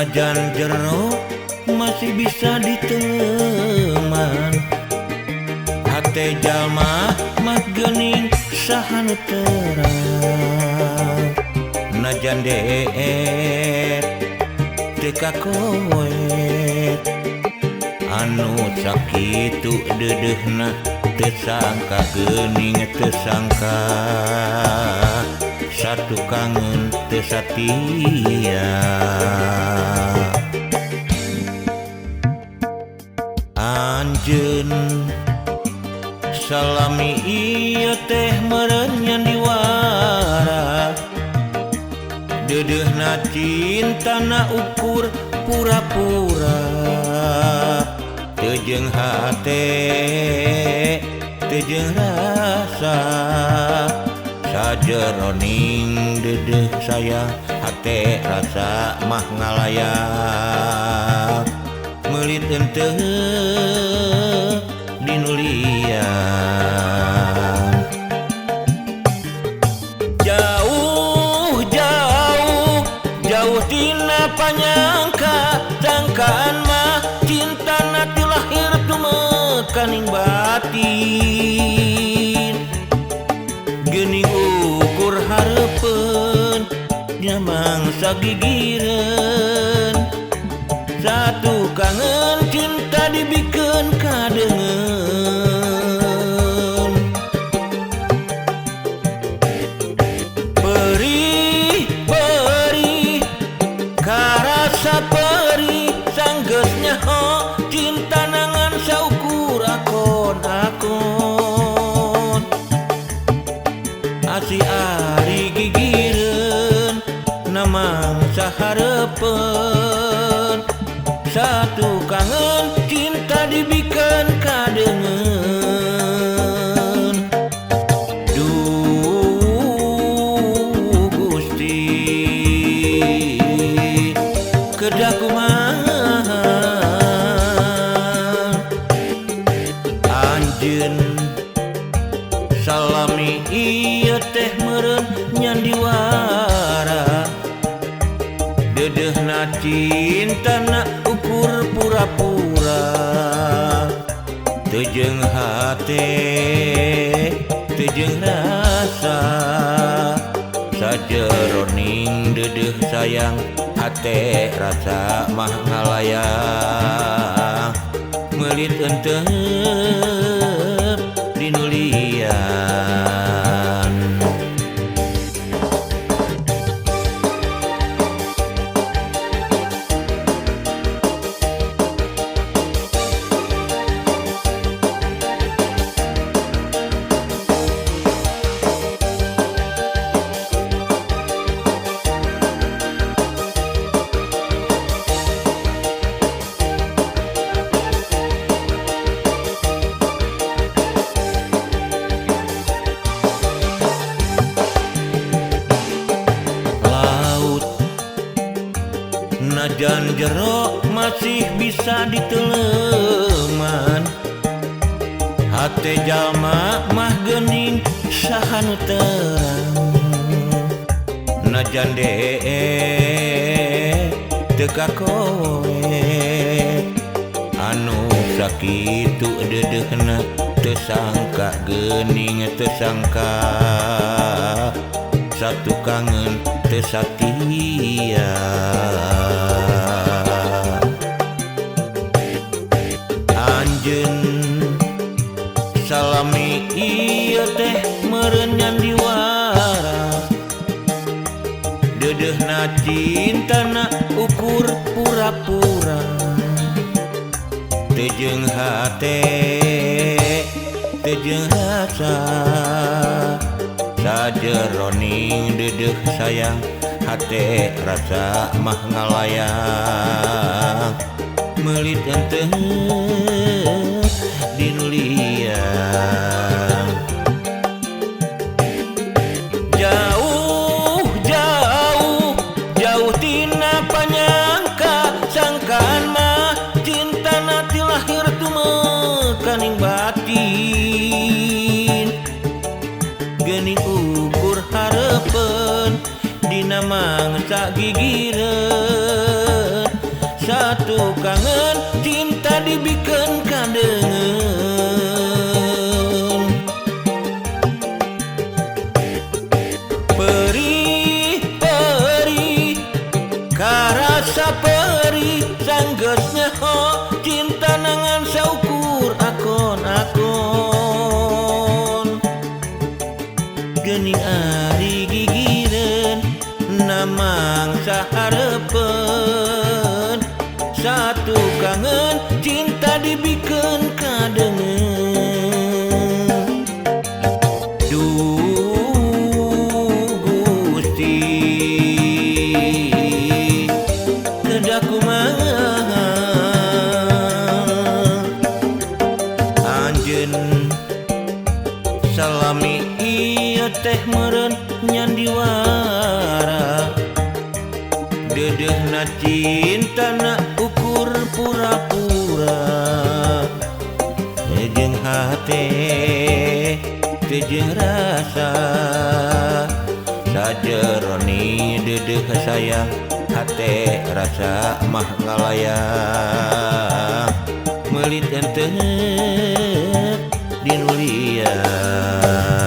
najan jero masih bisa diteman hate jalma mah geuning sahanu terang najan deet teu kakoet anu sakitu deudeuhna teu sangka geuning teu sangka satu kangen teu satia anjeun salami ieu teh meureun nyandiwara deudeuhna cintana ukur pura-pura teu jeung hate teu jeung rasa sajeroning deudeuh sayang hate rasa mah ngalayak meulit henteu dinu lian jauh jauh jauh tina panyangka sangkaan mah cintana ti lahir tumekaning batin geuning ukur hareupeun nyamangsa gigireun satu kangen cinta dibikeun kadeungeun perih perih karasa perih sanggeus nyaho cinta nangan saukur akon-akon asi ari gigireun namang sahareupeun satu kangen cinta dibikeun kadeungeun duh Gusti kedah kumaha anjeun salami ieu teh meureun nyandiwara deudeuhna cintana ukur pura-pura teu jeung hate teu jeung rasa sajeroning deudeuh sayang hate rasa mah ngalayak meulit henteu dinu lian najan jero masih bisa diteleman hate jalma mah geuning sahanu terang najan deet teu kakoet anu sakitu deudeuhna teu sangka geuning teu sangka satu kangen teu satia anjeun salami ieu teh meureun nyandiwara deudeuhna cintana ukur pura-pura teu jeung hate teu jeung rasa sajeroning deudeuh sayang hate rasa mah ngalayak meulit henteu dinu lian jauh jauh jauh tina panyangka sangkaan mah cintana ti lahir tumekaning batin geuning ukur hareupeun dina mangsa gigireun satu kangen cinta dibikin kadengen peri karasa peri sanggesnya ho cinta nangan saukur akon geuning ari gigireun namang saharepen satu kangen cinta dibikin kadengen Gusti kedah kumaha anjeun salami ieu teh meureun nyandiwara dedehna cintana ukur pura-pura jeung hate jeung rasa sajeroni dedeh sayang hate rasa mah ngalayang meulit henteu dinulian